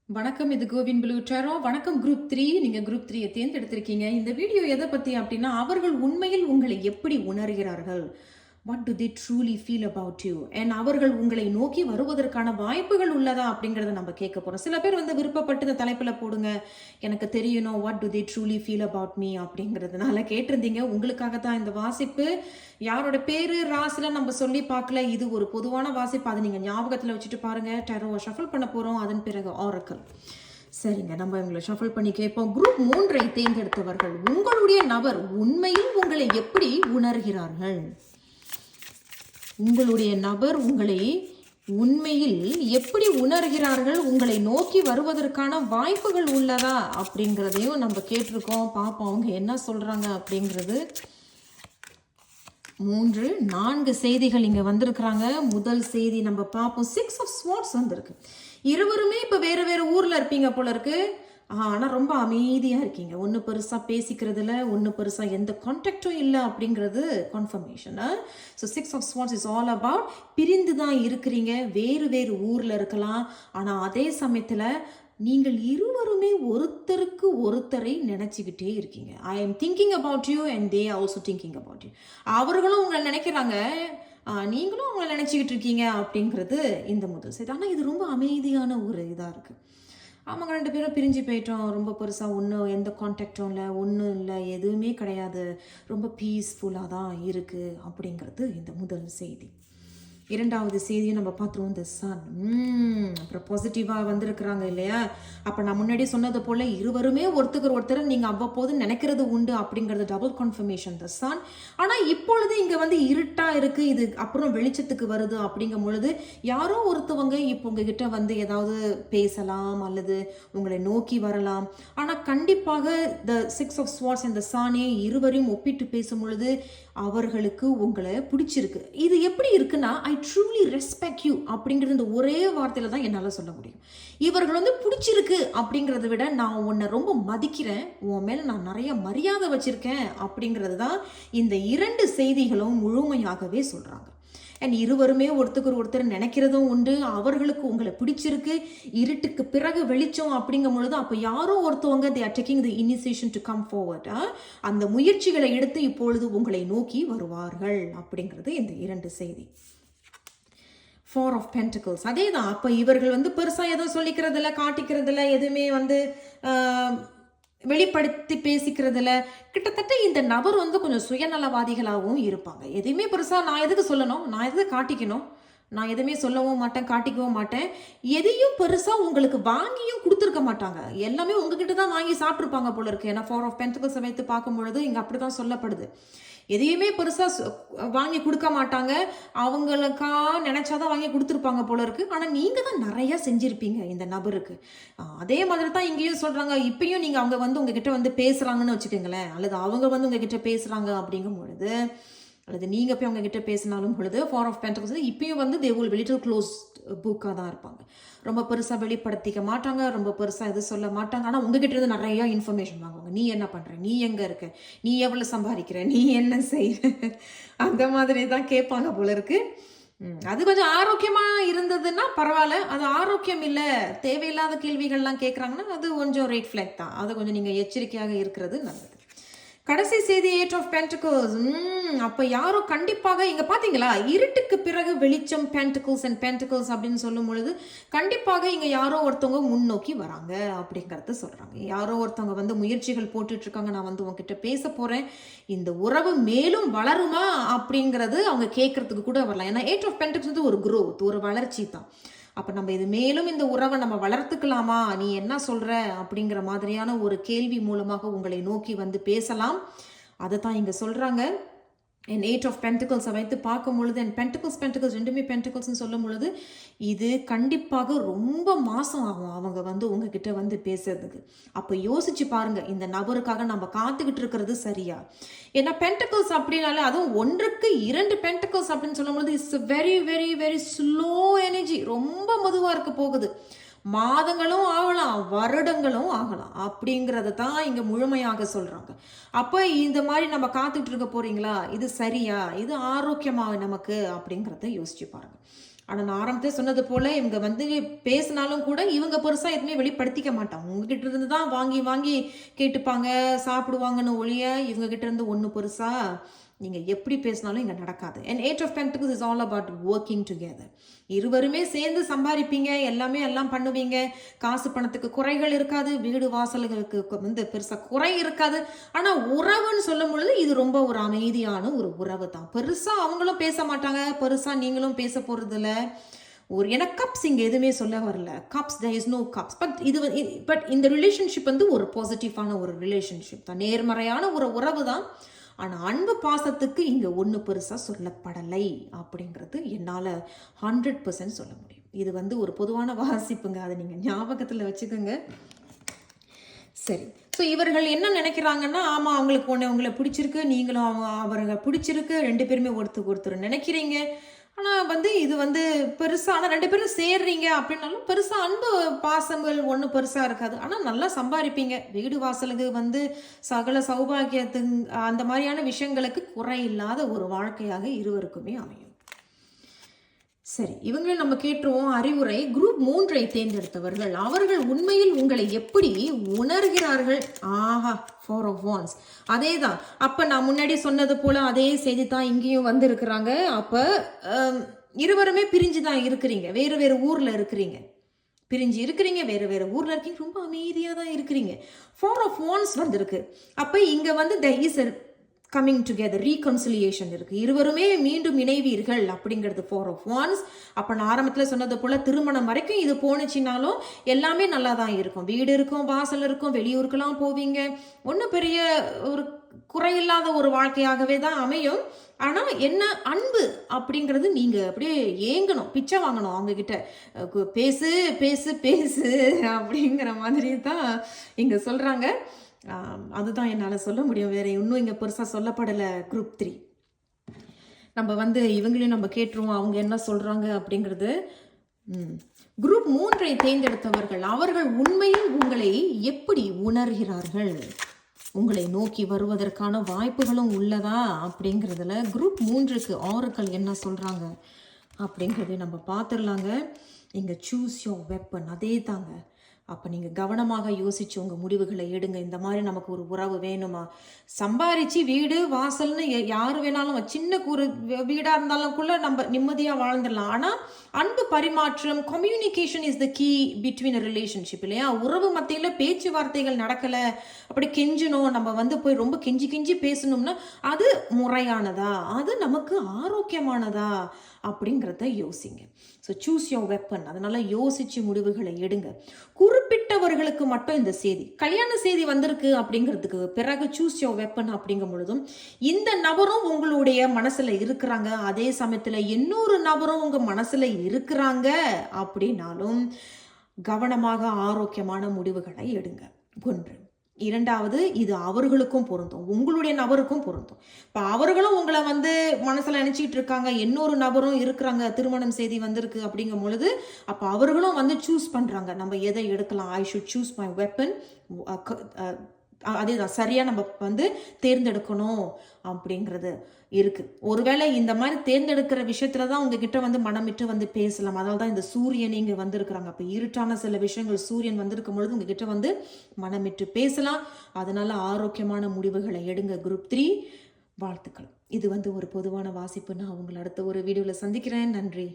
வணக்கம். இது கோவின் ப்ளூ டேரோ. வணக்கம் குரூப் 3. நீங்கள் குரூப் 3 தேர்ந்தெடுத்திருக்கீங்க. இந்த வீடியோ எதை பற்றி அப்படின்னா அவர்கள் உண்மையில் உங்களை எப்படி உணர்கிறார்கள், what do they truly feel about you, and அவர்கள் உங்களை நோக்கி வருவதற்கான வாய்ப்புகள் உள்ளதா அப்படிங்கிறத நம்ம கேட்க போகிறோம். சில பேர் வந்து விருப்பப்பட்டு இந்த தலைப்பில் போடுங்க, எனக்கு தெரியணும் what do they truly feel about me அப்படிங்கிறதுனால கேட்டிருந்தீங்க. உங்களுக்காக தான் இந்த வாசிப்பு. யாரோட பேர் ராசிலாம் நம்ம சொல்லி பார்க்கல, இது ஒரு பொதுவான வாசிப்பு. அதை நீங்கள் ஞாபகத்தில் வச்சுட்டு பாருங்கள். டேரோவை ஷஃபிள் பண்ண போகிறோம், அதன் பிறகு ஆரக்கல். சரிங்க, நம்ம இவங்களை ஷஃபிள் பண்ணி கேட்போம். குரூப் 3 தேர்ந்தெடுத்தவர்கள் உங்களுடைய நபர் உண்மையில் உங்களை எப்படி உணர்கிறார்கள், உங்களுடைய நபர் உங்களை உண்மையில் எப்படி உணர்கிறார்கள், உங்களை நோக்கி வருவதற்கான வாய்ப்புகள் உள்ளதா அப்படிங்கிறதையும் நம்ம கேட்டிருக்கோம். பார்ப்போம் அவங்க என்ன சொல்கிறாங்க அப்படிங்கிறது. 3 4 செய்திகள் இங்கே வந்திருக்கிறாங்க. முதல் செய்தி நம்ம பார்ப்போம். 6 of Swords வந்திருக்கு. இருவருமே இப்போ வேறு வேறு ஊரில் இருப்பீங்க போல இருக்கு. ஆனால் ரொம்ப அமைதியாக இருக்கீங்க. ஒன்று பெருசாக பேசிக்கிறதுல, ஒன்று பெருசாக எந்த கான்டாக்டும் இல்லை அப்படிங்கிறது confirmation. So 6 of Swords is all about பிரிந்து தான் இருக்கிறீங்க, வேறு வேறு ஊரில் இருக்கலாம். ஆனால் அதே சமயத்தில் நீங்கள் இருவருமே ஒருத்தருக்கு ஒருத்தரை நினச்சிக்கிட்டே இருக்கீங்க. I am thinking about you and they also thinking about you. அவர்களும் உங்களை நினைக்கிறாங்க, நீங்களும் உங்களை நினச்சிக்கிட்டு இருக்கீங்க அப்படிங்கிறது இந்த முதல் செய்தி. ஆனால் இது ரொம்ப அமைதியான ஒரு இதாக இருக்குது. ஆமாங்க, 2 பேரும் பிரிஞ்சு போயிட்டோம், ரொம்ப பெருசாக ஒன்றும் எந்த கான்டாக்டும் இல்லை, ஒன்றும் இல்லை, எதுவுமே கிடையாது, ரொம்ப பீஸ்ஃபுல்லாக தான் இருக்குது அப்படிங்கிறது இந்த முதல் செய்தி. இரண்டாவது செய்தியும் நம்ம பார்த்துருவோம். இந்த சன் அப்புறம் பாசிட்டிவாக வந்திருக்கிறாங்க இல்லையா. அப்போ நான் முன்னாடி சொன்னது போல் இருவருமே ஒருத்தர் நீங்கள் அவ்வப்போது நினைக்கிறது உண்டு அப்படிங்கிறது டபுள் கன்ஃபர்மேஷன் த சன். ஆனால் இப்பொழுது இங்கே வந்து இருட்டாக இருக்குது, இது அப்புறம் வெளிச்சத்துக்கு வருது அப்படிங்கும் பொழுது யாரோ ஒருத்தவங்க இப்போ உங்ககிட்ட வந்து ஏதாவது பேசலாம் அல்லது உங்களை நோக்கி வரலாம். ஆனால் கண்டிப்பாக த 6 of Swords இந்த சானே இருவரையும் ஒப்பிட்டு பேசும் பொழுது அவர்களுக்கு உங்களை பிடிச்சிருக்கு. இது எப்படி இருக்குன்னா, ஐ ட்ரூலி ரெஸ்பெக்ட் யூ அப்படிங்கிற இந்த ஒரே வார்த்தையில தான் என்னால் சொல்ல முடியும். இவர்கள் வந்து பிடிச்சிருக்கு அப்படிங்கிறத விட, நான் உன்னை ரொம்ப மதிக்கிறேன், உன் மேலே நான் நிறைய மரியாதை வச்சிருக்கேன் அப்படிங்கிறது தான் இந்த 2 செய்திகளும் முழுமையாகவே சொல்கிறாங்க. அண்ட் இருவருமே ஒருத்தருக்கு ஒருத்தர் நினைக்கிறதும் உண்டு. அவர்களுக்கு உங்களை பிடிச்சிருக்கு. இருட்டுக்கு பிறகு வெளிச்சம் அப்படிங்கும் பொழுது அப்போ யாரோ ஒருத்தவங்க they are taking the initiation to come forward. அந்த முயற்சிகளை எடுத்து இப்பொழுது உங்களை நோக்கி வருவார்கள் அப்படிங்கிறது இந்த 2 செய்தி. 4 of Pentacles அதே தான். அப்போ இவர்கள் வந்து பெருசாக எதுவும் சொல்லிக்கிறதில்ல, காட்டிக்கிறதில்ல, எதுவுமே வந்து வெளிப்படுத்தி பேசிக்கிறதுல. கிட்டத்தட்ட இந்த நபர் வந்து கொஞ்சம் சுயநலவாதிகளாகவும் இருப்பாங்க. எதையுமே பெருசாக நான் எதுக்கு சொல்லணும், நான் எதுக்கு காட்டிக்கணும், நான் எதுவுமே சொல்லவும் மாட்டேன், காட்டிக்கவும் மாட்டேன். எதையும் பெருசாக உங்களுக்கு வாங்கியும் கொடுத்துருக்க மாட்டாங்க. எல்லாமே உங்ககிட்ட தான் வாங்கி சாப்பிட்ருப்பாங்க போல இருக்கு. ஏன்னா 4 of Pentacles வைத்து பார்க்கும் பொழுது இங்கே அப்படி தான் சொல்லப்படுது. எதையுமே பெருசாக வாங்கி கொடுக்க மாட்டாங்க. அவங்களுக்கா நினச்சாதான் வாங்கி கொடுத்துருப்பாங்க போல இருக்கு. ஆனால் நீங்கள் தான் நிறையா செஞ்சுருப்பீங்க இந்த நபருக்கு. அதே மாதிரி தான் இங்கேயும் சொல்கிறாங்க. இப்பயும் நீங்கள் அவங்க வந்து உங்ககிட்ட வந்து பேசுகிறாங்கன்னு வச்சுக்கோங்களேன், அல்லது அவங்க வந்து உங்ககிட்ட பேசுகிறாங்க அப்படிங்கும் பொழுது, அல்லது நீங்கள் போய் அவங்ககிட்ட பேசினாலும் பொழுது 4 of Pentacles இப்பயும் வந்து they will be little closed புக்காக தான் இருப்பாங்க. ரொம்ப பெருசாக வெளிப்படுத்திக்க மாட்டாங்க, ரொம்ப பெருசாக எது சொல்ல மாட்டாங்க. ஆனால் உங்ககிட்ட இருந்து நிறையா இன்ஃபர்மேஷன் வாங்குவாங்க. நீ என்ன பண்ணுற, நீ எங்கே இருக்க, நீ எவ்வளோ சம்பாதிக்கிற, நீ என்ன செய்கிற, அந்த மாதிரி தான் கேட்பாங்க போல இருக்கு. அது கொஞ்சம் ஆரோக்கியமாக இருந்ததுன்னா பரவாயில்ல. அது ஆரோக்கியம் இல்லை, தேவையில்லாத கேள்விகள்லாம் கேட்குறாங்கன்னா அது கொஞ்சம் ரெட் ஃப்ளாக் தான். அது கொஞ்சம் நீங்கள் எச்சரிக்கையாக இருக்கிறது நல்லது. கடைசி செய்தி 8 of Pentacles. அப்போ யாரோ கண்டிப்பாக இங்கே பார்த்தீங்களா, இருட்டுக்கு பிறகு வெளிச்சம், Pentacles and Pentacles அப்படின்னு சொல்லும் பொழுது கண்டிப்பாக இங்கே யாரோ ஒருத்தவங்க முன்னோக்கி வராங்க அப்படிங்கிறத சொல்கிறாங்க. யாரோ ஒருத்தவங்க வந்து முயற்சிகள் போட்டுட்ருக்காங்க, நான் வந்து உங்ககிட்ட பேச போகிறேன், இந்த உறவு மேலும் வளருமா அப்படிங்கிறது அவங்க கேட்குறதுக்கு கூட வரலாம். ஏன்னா 8 of Pentacles வந்து ஒரு growth, ஒரு வளர்ச்சி தான். அப்போ நம்ம இது மேலும் இந்த உறவை நம்ம வளர்த்துக்கலாமா, நீ என்ன சொல்கிற அப்படிங்கிற மாதிரியான ஒரு கேள்வி மூலமாக உங்களை நோக்கி வந்து பேசலாம். அதை தான் இங்கே சொல்கிறாங்க. என் 8 of Pentacles வைத்து பார்க்கும் பொழுது, என் Pentacles ரெண்டுமே Pentaclesன்னு சொல்லும் பொழுது இது கண்டிப்பாக ரொம்ப மாதம் ஆகும் அவங்க வந்து உங்ககிட்ட வந்து பேசுறதுக்கு. அப்போ யோசிச்சு பாருங்க, இந்த நபருக்காக நம்ம காத்துக்கிட்டு இருக்கிறது சரியா? ஏன்னா Pentacles அப்படின்னாலே, அதுவும் 1க்கு 2 Pentacles அப்படின்னு சொல்லும் பொழுது it's very very very slow energy, ரொம்ப மெதுவாக இருக்க போகுது. மாதங்களும் ஆகலாம், வருடங்களும் ஆகலாம் அப்படிங்கிறத தான் இங்கே முழுமையாக சொல்கிறாங்க. அப்போ இந்த மாதிரி நம்ம காத்துக்கிட்டு இருக்க போகிறீங்களா, இது சரியா, இது ஆரோக்கியமாக நமக்கு அப்படிங்கிறத யோசிச்சு பாருங்கள். ஆனால் நான் ஆரம்பத்தே சொன்னது போல் இவங்க வந்து பேசினாலும் கூட இவங்க பெருசாக எதுவுமே வெளிப்படுத்திக்க மாட்டாங்க. உங்ககிட்ட இருந்து தான் வாங்கி வாங்கி கேட்டுப்பாங்க, சாப்பிடுவாங்கன்னு ஒழிய இவங்ககிட்ட இருந்து ஒன்று பெருசாக நீங்கள் எப்படி பேசினாலும் இங்கே நடக்காது. And 8 of Pentacles is all about working together. இருவருமே சேர்ந்து சம்பாதிப்பீங்க, எல்லாம் பண்ணுவீங்க. காசு பணத்துக்கு குறைகள் இருக்காது, வீடு வாசல்களுக்கு வந்து பெருசாக குறை இருக்காது. ஆனால் உறவுன்னு சொல்லும் பொழுது இது ரொம்ப ஒரு அமைதியான ஒரு உறவு தான். பெருசாக அவங்களும் பேச மாட்டாங்க, பெருசாக நீங்களும் பேச போகிறதில்ல. ஏன்னா கப்ஸ் இங்கே எதுவுமே சொல்ல வரல. Cups there is no cups. But இந்த ரிலேஷன்ஷிப் வந்து ஒரு பாசிட்டிவான ஒரு ரிலேஷன்ஷிப் தான், நேர்மறையான ஒரு உறவு தான். ஆனால் அன்பு பாசத்துக்கு இங்கே ஒன்று பெருசாக சொல்லப்படலை அப்படிங்கிறது என்னால் 100% சொல்ல முடியும். இது வந்து ஒரு பொதுவான வாசிப்புங்க, அதை நீங்கள் ஞாபகத்தில் வச்சுக்கோங்க. சரி, ஸோ இவர்கள் என்ன நினைக்கிறாங்கன்னா, ஆமாம் அவங்களுக்கு உங்களை பிடிச்சிருக்கு, நீங்களும் அவர்கள் பிடிச்சிருக்கு, 2 பேருமே ஒருத்தருக்கு ஒருத்தர் நினைக்கிறீங்க. ஆனால் வந்து இது வந்து பெருசாக, ஆனால் 2 பேரும் சேர்றீங்க அப்படின்னாலும் பெருசாக அன்பு பாசங்கள் ஒன்றும் பெருசாக இருக்காது. ஆனால் நல்லா சம்பாதிப்பீங்க, வீடு வாசலுக்கு வந்து சகல சௌபாகியத்து அந்த மாதிரியான விஷயங்களுக்கு குறை இல்லாத ஒரு வாழ்க்கையாக இருவருக்குமே அமையும். சரி, இவங்களும் நம்ம கேட்டுருவோம் அறிவுரை. குரூப் 3ஐ தேர்ந்தெடுத்தவர்கள், அவர்கள் உண்மையில் உங்களை எப்படி உணர்கிறார்கள்? ஆஹா, 4 of Wands அதே தான். அப்போ நான் முன்னாடி சொன்னது போல் அதே செய்தி தான் இங்கேயும் வந்து இருக்கிறாங்க. அப்போ இருவருமே பிரிஞ்சு தான் இருக்கிறீங்க, வேறு வேறு ஊரில் இருக்கிறீங்க, பிரிஞ்சு இருக்கிறீங்க, வேறு வேறு ஊரில் இருக்கீங்க, ரொம்ப அமைதியாக தான் இருக்கிறீங்க. 4 of Wands வந்திருக்கு. அப்போ இங்கே வந்து there is a coming together, reconciliation இருக்கு, இருவருமே மீண்டும் இணைவீர்கள் அப்படிங்கிறது 4 of Wands. அப்போ நான் ஆரம்பத்தில் சொன்னது போல் திருமணம் வரைக்கும் இது போனுச்சுனாலும் எல்லாமே நல்லா தான் இருக்கும், வீடு இருக்கும், வாசல் இருக்கும், வெளியூருக்கெல்லாம் போவீங்க, ஒன்றும் பெரிய ஒரு குறையில்லாத ஒரு வாழ்க்கையாகவே தான் அமையும். ஆனால் என்ன, அன்பு அப்படிங்கிறது நீங்கள் அப்படியே ஏங்கணும், பிச்சை வாங்கணும் அவங்கக்கிட்ட, பேசு பேசு பேசு அப்படிங்கிற மாதிரி தான் இங்கே சொல்கிறாங்க. அதுதான் என்னால் சொல்ல முடியும், வேறு இன்னும் இங்கே பெருசாக சொல்லப்படலை குரூப் 3. நம்ம வந்து இவங்களையும் நம்ம கேட்டுருவோம் அவங்க என்ன சொல்றாங்க அப்படிங்கிறது. குரூப் 3ஐ தேர்ந்தெடுத்தவர்கள், அவர்கள் உண்மையில் உங்களை எப்படி உணர்கிறார்கள், உங்களை நோக்கி வருவதற்கான வாய்ப்புகளும் உள்ளதா அப்படிங்கிறதுல குரூப் 3க்கு ஆரக்கல் என்ன சொல்றாங்க அப்படிங்கிறத நம்ம பார்த்துடலாங்க. இங்க சூஸ் யோர் வெப்பன், அதே தாங்க. அப்போ நீங்கள் கவனமாக யோசிச்சு உங்கள் முடிவுகளை எடுங்க. இந்த மாதிரி நமக்கு ஒரு உறவு வேணுமா? சம்பாரிச்சு வீடு வாசல்னு யார் வேணாலும் சின்ன ஒரு வீடாக இருந்தாலும் கூட நம்ம நிம்மதியாக வாழ்ந்துடலாம். ஆனால் அன்பு பரிமாற்றம், communication is the key between a relationship இல்லையா? உறவு மத்தியில் பேச்சுவார்த்தைகள் நடக்கலை, அப்படி கெஞ்சணும், நம்ம வந்து போய் ரொம்ப கெஞ்சி கெஞ்சி பேசணும்னா அது முறையானதா, அது நமக்கு ஆரோக்கியமானதா அப்படிங்கிறத யோசிங்க. So choose your weapon. அதனால யோசிச்சு முடிவுகளை எடுங்க. குறிப்பிட்டவர்களுக்கு மட்டும் இந்த செய்தி, கல்யாண செய்தி வந்திருக்கு அப்படிங்கிறதுக்கு பிறகு சூஸ் யோர் வெப்பன் அப்படிங்கும் பொழுதும் இந்த நபரும் உங்களுடைய மனசுல இருக்கிறாங்க, அதே சமயத்துல இன்னொரு நபரும் உங்க மனசுல இருக்கிறாங்க அப்படின்னாலும் கவனமாக ஆரோக்கியமான முடிவுகளை எடுங்க. ஒன்று. இரண்டாவது, இது அவர்களுக்கும் பொருந்தும், உங்களுடைய நபருக்கும் பொருந்தும். இப்போ அவர்களும் உங்களை வந்து மனசில் நினச்சிக்கிட்டு இருக்காங்க, இன்னொரு நபரும் இருக்கிறாங்க, திருமணம் செய்தி வந்திருக்கு அப்படிங்கும் பொழுது அப்போ அவர்களும் வந்து சூஸ் பண்ணுறாங்க, நம்ம எதை எடுக்கலாம், I should choose my weapon. அதே தான் சரியாக நம்ம வந்து தேர்ந்தெடுக்கணும் அப்படிங்கிறது இருக்குது. ஒருவேளை இந்த மாதிரி தேர்ந்தெடுக்கிற விஷயத்துல தான் உங்ககிட்ட வந்து மனமிட்டு வந்து பேசலாம். அதனால தான் இந்த சூரியன் இங்கே வந்திருக்கிறாங்க. அப்போ இருட்டான சில விஷயங்கள் சூரியன் வந்திருக்கும் பொழுது உங்ககிட்ட வந்து மனமிட்டு பேசலாம். அதனால ஆரோக்கியமான முடிவுகளை எடுங்க. குரூப் 3 வாழ்த்துக்கள். இது வந்து ஒரு பொதுவான வாசிப்பு. நான் உங்களை அடுத்த ஒரு வீடியோவில் சந்திக்கிறேன். நன்றி.